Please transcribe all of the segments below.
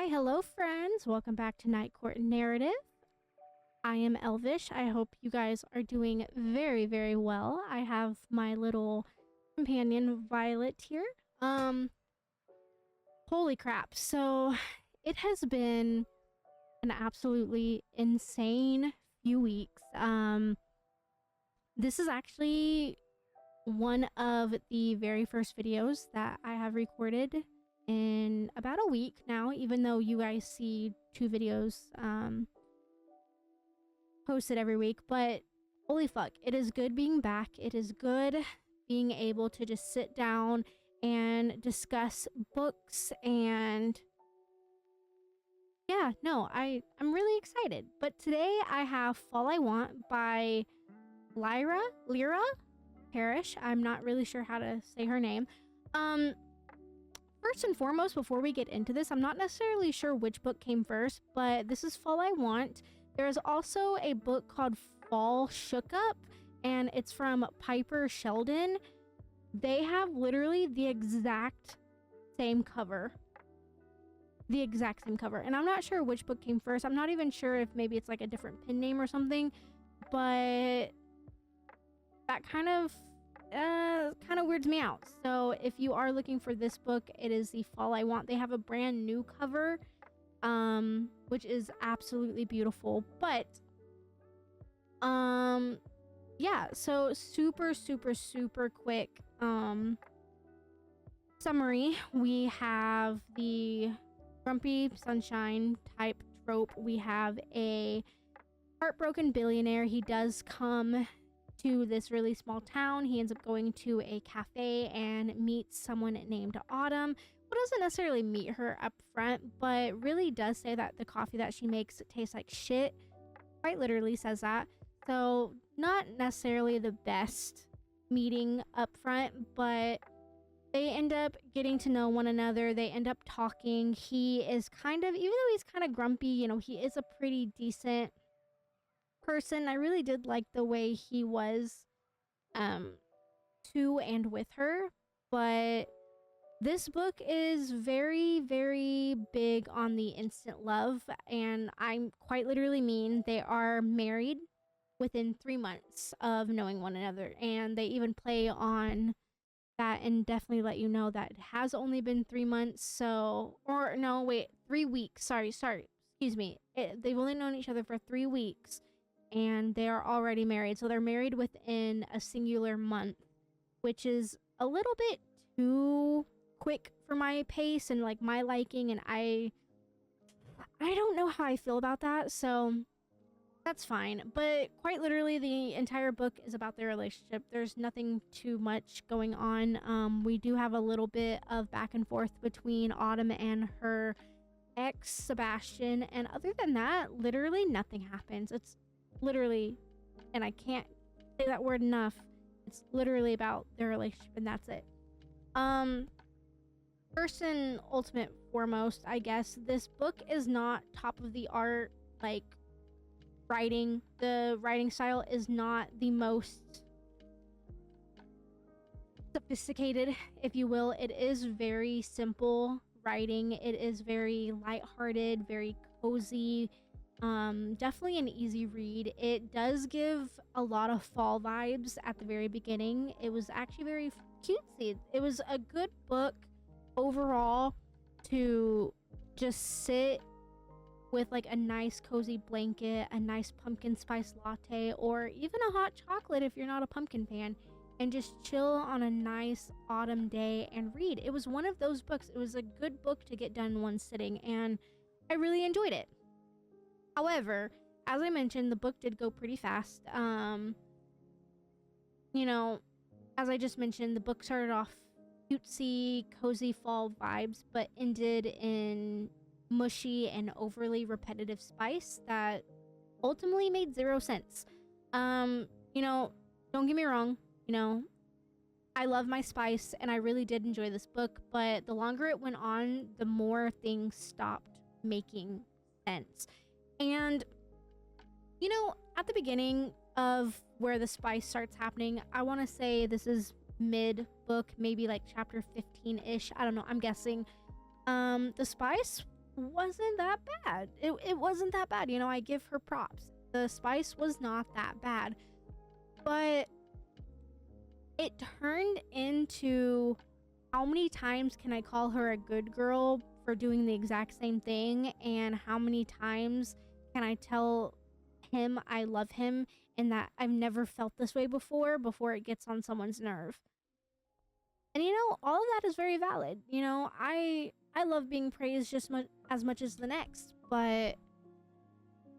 Hi, hello friends. Welcome back to Night Court Narrative. I am Elvish. I hope you guys are doing very, very well. I have my little companion Violet here. Holy crap. So it has been an absolutely insane few weeks. This is actually one of the very first videos that I have recorded in about a week now, even though you guys see 2 videos posted every week. But holy fuck, it is good being back. It is good being able to just sit down and discuss books, and yeah, no, I'm really excited. But today I have Fall I Want by Lyra Parrish. I'm not really sure how to say her name. First and foremost, before we get into this, I'm not necessarily sure which book came first, but this is Fall I Want. There is also a book called Fall Shook Up, and it's from Piper Sheldon. They have literally the exact same cover. The exact same cover. And I'm not sure which book came first. I'm not even sure if maybe it's like a different pen name or something, but that kind of weirds me out. So if you are looking for this book, it is the Fall I Want. They have a brand new cover, which is absolutely beautiful. But yeah, so super quick summary. We have the grumpy sunshine type trope. We have a heartbroken billionaire. He does come to this really small town. He ends up going to a cafe and meets someone named Autumn, who doesn't necessarily meet her up front, but really does say that the coffee that she makes tastes like shit. Quite literally says that. So not necessarily the best meeting up front, but they end up getting to know one another. They end up talking. He is kind of, even though he's kind of grumpy, you know, he is a pretty decent person. I really did like the way he was to and with her. But this book is very big on the instant love, and I quite literally mean they are married within 3 months of knowing one another, and they even play on that and definitely let you know that it has only been 3 months. So, or no, wait, 3 weeks. Sorry, excuse me. They've only known each other for 3 weeks, and they are already married. So they're married within a singular month, which is a little bit too quick for my pace and like my liking, and I don't know how I feel about that. So that's fine. But quite literally, the entire book is about their relationship. There's nothing too much going on. We do have a little bit of back and forth between Autumn and her ex, Sebastian. And other than that, literally nothing happens. It's literally, and I can't say that word enough, it's literally about their relationship, and that's it. First and ultimate foremost, I guess, this book is not top of the art, like, writing. The writing style is not the most sophisticated, if you will. It is very simple writing. It is very lighthearted, very cozy. Definitely an easy read. It does give a lot of fall vibes at the very beginning. It was actually very cutesy. It was a good book overall to just sit with like a nice cozy blanket, a nice pumpkin spice latte, or even a hot chocolate if you're not a pumpkin fan, and just chill on a nice autumn day and read. It was one of those books. It was a good book to get done in one sitting, and I really enjoyed it. However, as I mentioned, the book did go pretty fast. You know, as I just mentioned, the book started off cutesy, cozy fall vibes, but ended in mushy and overly repetitive spice that ultimately made 0 sense. You know, don't get me wrong, you know, I love my spice and I really did enjoy this book, but the longer it went on, the more things stopped making sense. And, you know, at the beginning of where the spice starts happening, I want to say this is mid book, maybe like chapter 15-ish. I don't know, I'm guessing. The spice wasn't that bad. It wasn't that bad. I give her props. The spice was not that bad. But it turned into, how many times can I call her a good girl for doing the exact same thing? And how many times can I tell him I love him and that I've never felt this way before it gets on someone's nerve? And all of that is very valid. I love being praised just as much as the next, but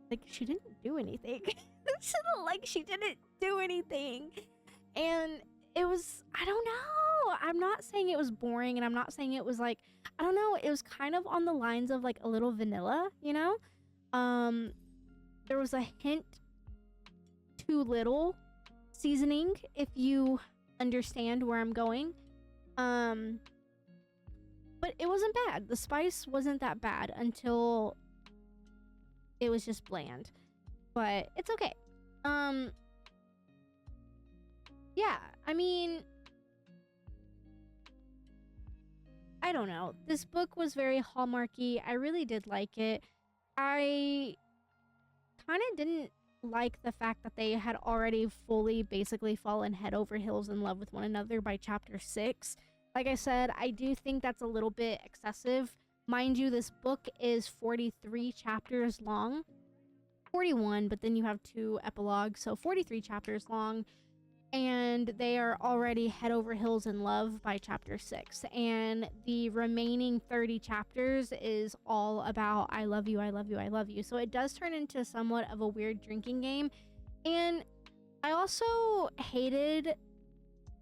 like, she didn't do anything. She didn't do anything. And it was, I don't know. I'm not saying it was boring, and I'm not saying it was like, I don't know, it was kind of on the lines of like a little vanilla. There was a hint too little seasoning, if you understand where I'm going. But it wasn't bad. The spice wasn't that bad until it was just bland. But it's okay. Yeah, I mean, I don't know. This book was very Hallmarky. I really did like it. I kind of didn't like the fact that they had already fully basically fallen head over heels in love with one another by chapter 6. Like I said, I do think that's a little bit excessive. Mind you, this book is 43 chapters long. 41, but then you have 2 epilogues, so 43 chapters long. And they are already head over heels in love by chapter 6. And the remaining 30 chapters is all about I love you, I love you, I love you. So it does turn into somewhat of a weird drinking game. And I also hated,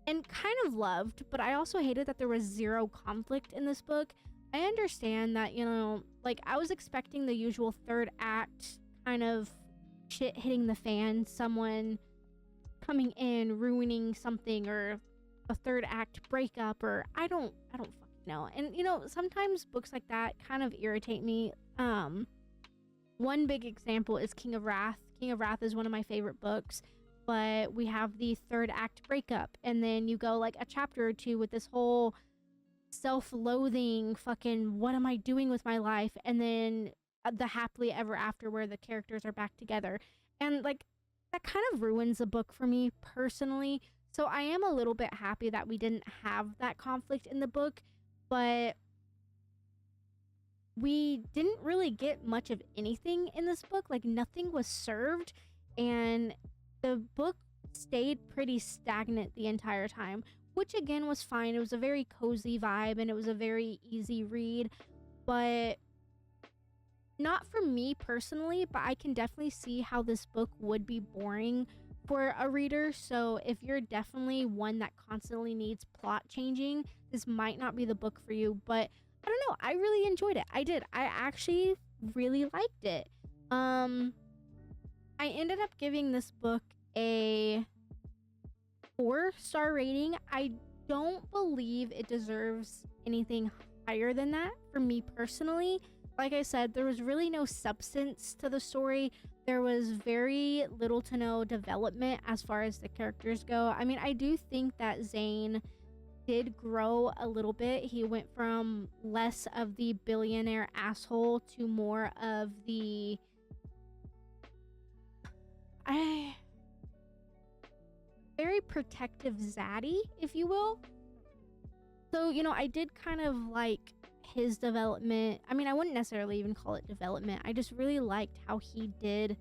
and kind of loved, but I also hated that there was zero conflict in this book. I understand that, I was expecting the usual third act kind of shit hitting the fan, someone coming in, ruining something, or a third act breakup, or I don't fucking know. And sometimes books like that kind of irritate me. One big example is King of Wrath. King of Wrath is one of my favorite books, but we have the third act breakup, and then you go like a chapter or two with this whole self-loathing fucking what am I doing with my life, and then the happily ever after where the characters are back together, and like that kind of ruins the book for me personally. So I am a little bit happy that we didn't have that conflict in the book, but we didn't really get much of anything in this book. Like, nothing was served, and the book stayed pretty stagnant the entire time, which again was fine. It was a very cozy vibe, and it was a very easy read, but not for me personally. But I can definitely see how this book would be boring for a reader. So if you're definitely one that constantly needs plot changing, this might not be the book for you. But I don't know, I really enjoyed it. I actually really liked it. I ended up giving this book a 4-star rating. I don't believe it deserves anything higher than that for me personally. Like I said, there was really no substance to the story. There was very little to no development as far as the characters go. I mean, I do think that Zane did grow a little bit. He went from less of the billionaire asshole to more of the very protective zaddy, if you will. So, I did kind of like his development. I mean, I wouldn't necessarily even call it development. I just really liked how he did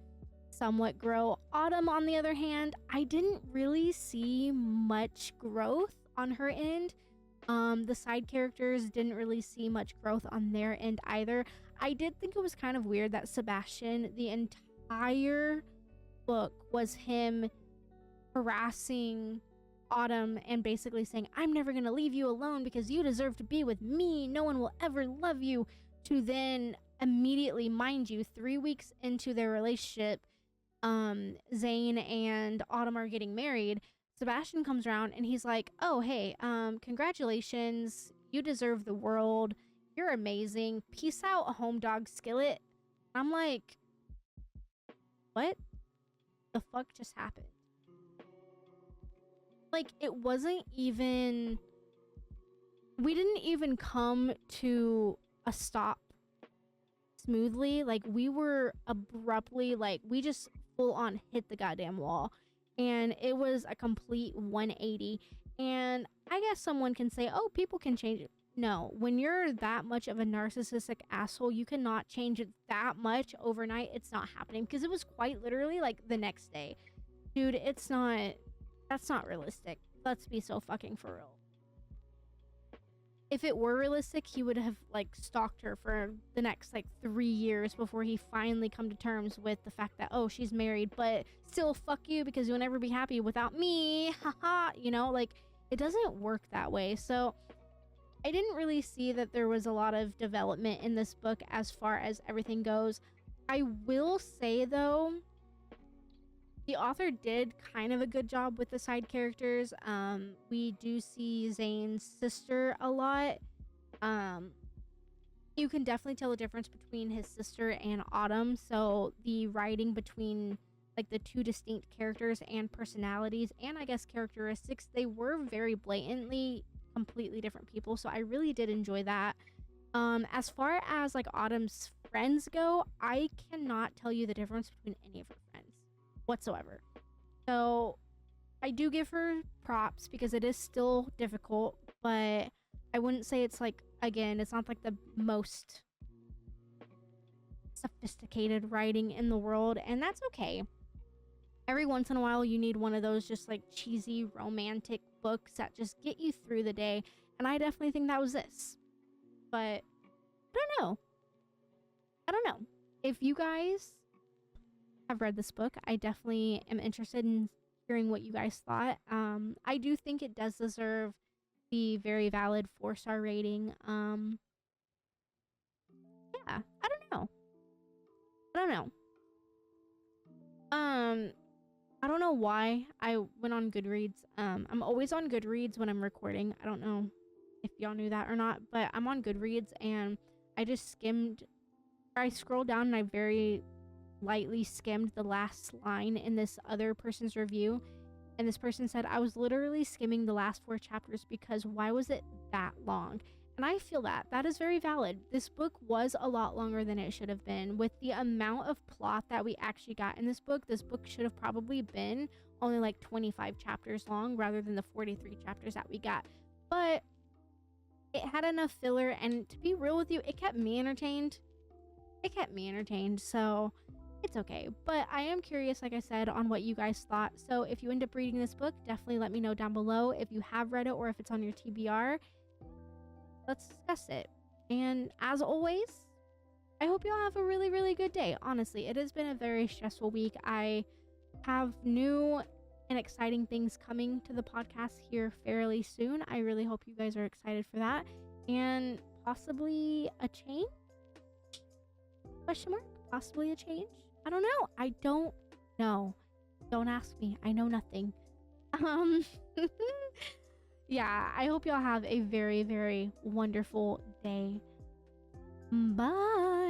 somewhat grow. Autumn, on the other hand, I didn't really see much growth on her end. The side characters didn't really see much growth on their end either. I did think it was kind of weird that Sebastian, the entire book was him harassing Autumn and basically saying, I'm never gonna leave you alone because you deserve to be with me, no one will ever love you, to then immediately, mind you, 3 weeks into their relationship, Zane and Autumn are getting married. Sebastian comes around and he's like, oh hey, congratulations, you deserve the world, you're amazing, peace out, home dog skillet. I'm like, what the fuck just happened? Like, it wasn't even, we didn't even come to a stop smoothly. Like, we were abruptly, like, we just full on hit the goddamn wall. And it was a complete 180. And I guess someone can say, oh, people can change it. No, when you're that much of a narcissistic asshole, you cannot change it that much overnight. It's not happening, because it was quite literally like the next day. Dude, it's not, that's not realistic. Let's be so fucking for real. If it were realistic, he would have like stalked her for the next like 3 years before he finally come to terms with the fact that, oh, she's married, but still fuck you because you'll never be happy without me. Haha, you know, like, it doesn't work that way. So I didn't really see that there was a lot of development in this book as far as everything goes. I will say though, the author did kind of a good job with the side characters. We do see Zane's sister a lot. You can definitely tell the difference between his sister and Autumn. So the writing between like the two distinct characters and personalities and I guess characteristics, they were very blatantly completely different people. So I really did enjoy that. As far as like Autumn's friends go, I cannot tell you the difference between any of her friends whatsoever. So I do give her props because it is still difficult, but I wouldn't say it's like, again, it's not like the most sophisticated writing in the world, and that's okay. Every once in a while you need one of those just like cheesy romantic books that just get you through the day, and I definitely think that was this. But I don't know if you guys have read this book. I definitely am interested in hearing what you guys thought. I do think it does deserve the very valid 4-star rating. Yeah, I don't know. I don't know why I went on Goodreads. I'm always on Goodreads when I'm recording. I don't know if y'all knew that or not, but I'm on Goodreads and I just I scrolled down and I very lightly skimmed the last line in this other person's review, and this person said, I was literally skimming the last 4 chapters because why was it that long? And I feel that is very valid. This book was a lot longer than it should have been. With the amount of plot that we actually got in this book should have probably been only like 25 chapters long rather than the 43 chapters that we got. But it had enough filler, and to be real with you, it kept me entertained. So it's okay. But I am curious, like I said, on what you guys thought. So if you end up reading this book, definitely let me know down below if you have read it or if it's on your TBR. Let's discuss it. And as always, I hope y'all have a really, really good day. Honestly, it has been a very stressful week. I have new and exciting things coming to the podcast here fairly soon. I really hope you guys are excited for that. And possibly a change? Question mark? Possibly a change? I don't know. I don't know. Don't ask me. I know nothing. Yeah, I hope y'all have a very, very wonderful day. Bye.